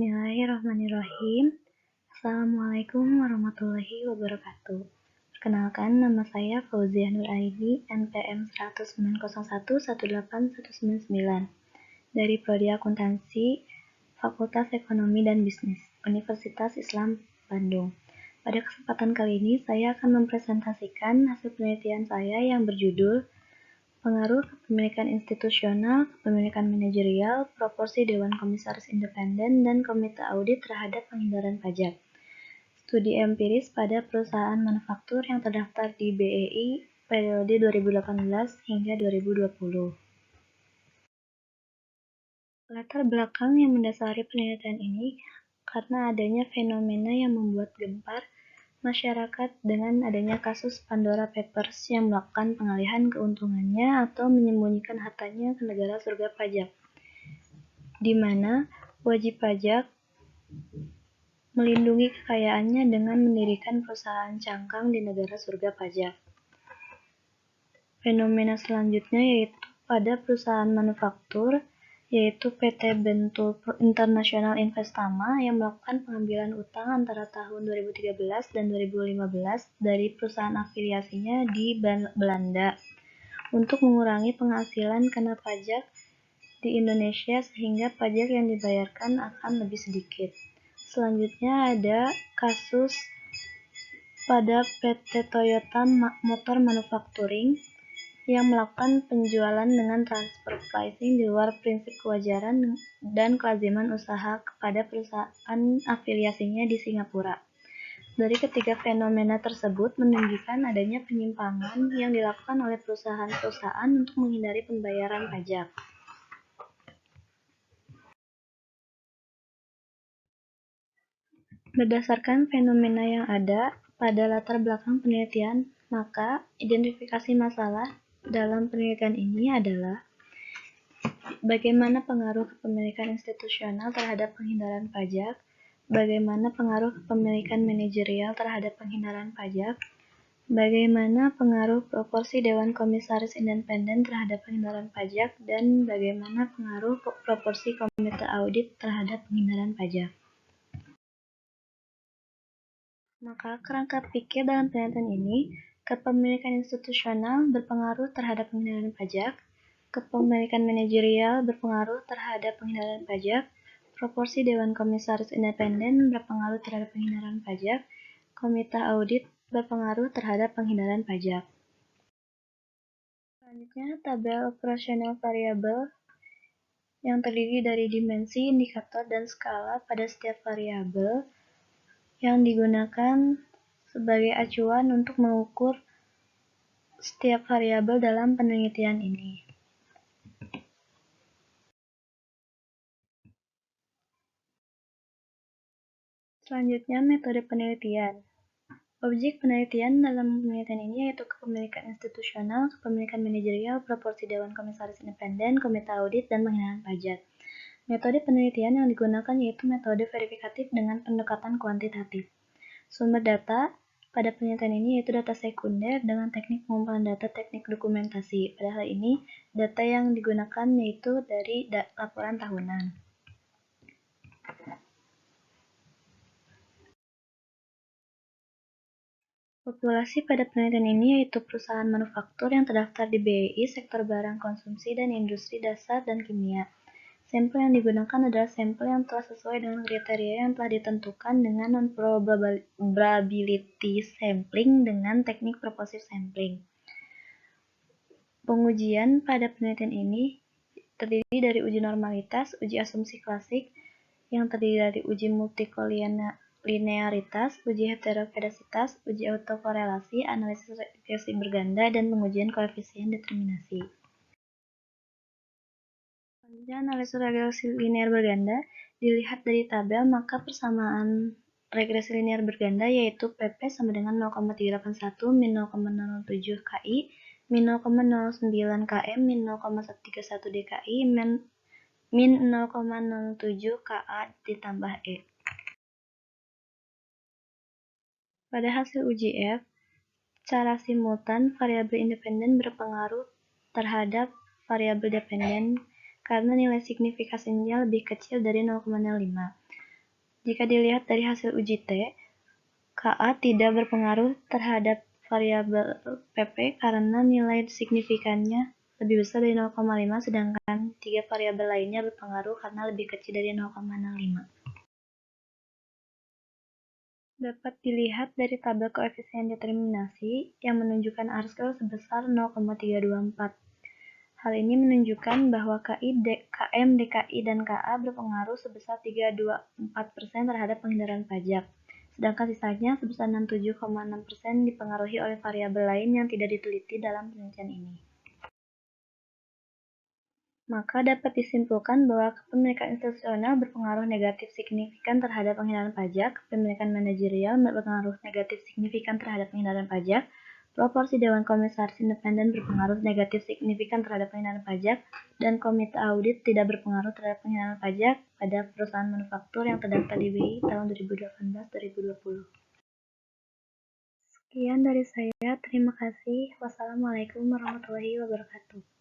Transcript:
Bismillahirrahmanirrahim. Assalamualaikum warahmatullahi wabarakatuh. Perkenalkan, nama saya Fauziah Nur Aini, NPM 109011899 dari Prodi Akuntansi, Fakultas Ekonomi dan Bisnis, Universitas Islam Bandung. Pada kesempatan kali ini, saya akan mempresentasikan hasil penelitian saya yang berjudul Pengaruh Kepemilikan Institusional, Kepemilikan Manajerial, Proporsi Dewan Komisaris Independen, dan Komite Audit terhadap Penghindaran Pajak. Studi empiris pada perusahaan manufaktur yang terdaftar di BEI periode 2018 hingga 2020. Latar belakang yang mendasari penelitian ini karena adanya fenomena yang membuat gempar masyarakat dengan adanya kasus Pandora Papers yang melakukan pengalihan keuntungannya atau menyembunyikan hartanya ke negara surga pajak, di mana wajib pajak melindungi kekayaannya dengan mendirikan perusahaan cangkang di negara surga pajak. Fenomena selanjutnya yaitu pada perusahaan manufaktur, yaitu PT Bentul International Investama yang melakukan pengambilan utang antara tahun 2013 dan 2015 dari perusahaan afiliasinya di Belanda untuk mengurangi penghasilan kena pajak di Indonesia sehingga pajak yang dibayarkan akan lebih sedikit. Selanjutnya ada kasus pada PT Toyota Motor Manufacturing yang melakukan penjualan dengan transfer pricing di luar prinsip kewajaran dan kelaziman usaha kepada perusahaan afiliasinya di Singapura. Dari ketiga fenomena tersebut menunjukkan adanya penyimpangan yang dilakukan oleh perusahaan-perusahaan untuk menghindari pembayaran pajak. Berdasarkan fenomena yang ada pada latar belakang penelitian, maka identifikasi masalah dalam penelitian ini adalah bagaimana pengaruh kepemilikan institusional terhadap penghindaran pajak, bagaimana pengaruh kepemilikan manajerial terhadap penghindaran pajak, bagaimana pengaruh proporsi Dewan Komisaris Independen terhadap penghindaran pajak, dan bagaimana pengaruh proporsi Komite Audit terhadap penghindaran pajak. Maka kerangka pikir dalam penelitian ini, kepemilikan institusional berpengaruh terhadap penghindaran pajak, kepemilikan manajerial berpengaruh terhadap penghindaran pajak, proporsi Dewan Komisaris Independen berpengaruh terhadap penghindaran pajak, Komite Audit berpengaruh terhadap penghindaran pajak. Selanjutnya, tabel operasional variabel yang terdiri dari dimensi, indikator, dan skala pada setiap variabel yang digunakan sebagai acuan untuk mengukur setiap variabel dalam penelitian ini. Selanjutnya, metode penelitian. Objek penelitian dalam penelitian ini yaitu kepemilikan institusional, kepemilikan manajerial, proporsi Dewan Komisaris Independen, Komite Audit, dan penghindaran pajak. Metode penelitian yang digunakan yaitu metode verifikatif dengan pendekatan kuantitatif. Sumber data pada penelitian ini yaitu data sekunder dengan teknik pengumpulan data teknik dokumentasi. Pada hal ini, data yang digunakan yaitu dari laporan tahunan. Populasi pada penelitian ini yaitu perusahaan manufaktur yang terdaftar di BEI, sektor barang konsumsi dan industri dasar dan kimia. Sampel yang digunakan adalah sampel yang telah sesuai dengan kriteria yang telah ditentukan dengan non-probability sampling dengan teknik purposive sampling. Pengujian pada penelitian ini terdiri dari uji normalitas, uji asumsi klasik, yang terdiri dari uji multilinearitas, uji heterovedasitas, uji autokorelasi, analisis regresi berganda, dan pengujian koefisien determinasi. Selanjutnya, analisis regresi linear berganda dilihat dari tabel, maka persamaan regresi linear berganda yaitu PP sama dengan 0,381 min 0,007 KI, min 0,09 km, min 0,131 dki, min 0,07 KA ditambah E. Pada hasil uji F, secara simultan variabel independen berpengaruh terhadap variabel dependen karena nilai signifikasinya lebih kecil dari 0,05. Jika dilihat dari hasil uji T, KA tidak berpengaruh terhadap variabel PP karena nilai signifikannya lebih besar dari 0,5, sedangkan 3 variabel lainnya berpengaruh karena lebih kecil dari 0,05. Dapat dilihat dari tabel koefisien determinasi yang menunjukkan R-square sebesar 0,324. Hal ini menunjukkan bahwa KM, DKI, dan KA berpengaruh sebesar 324% terhadap penghindaran pajak, sedangkan sisanya sebesar 67,6% dipengaruhi oleh variabel lain yang tidak diteliti dalam penelitian ini. Maka dapat disimpulkan bahwa kepemilikan institusional berpengaruh negatif signifikan terhadap penghindaran pajak, kepemilikan manajerial berpengaruh negatif signifikan terhadap penghindaran pajak, proporsi Dewan Komisaris Independen berpengaruh negatif signifikan terhadap penghindaran pajak, dan komite audit tidak berpengaruh terhadap penghindaran pajak pada perusahaan manufaktur yang terdaftar di BI tahun 2018-2020. Sekian dari saya, terima kasih. Wassalamualaikum warahmatullahi wabarakatuh.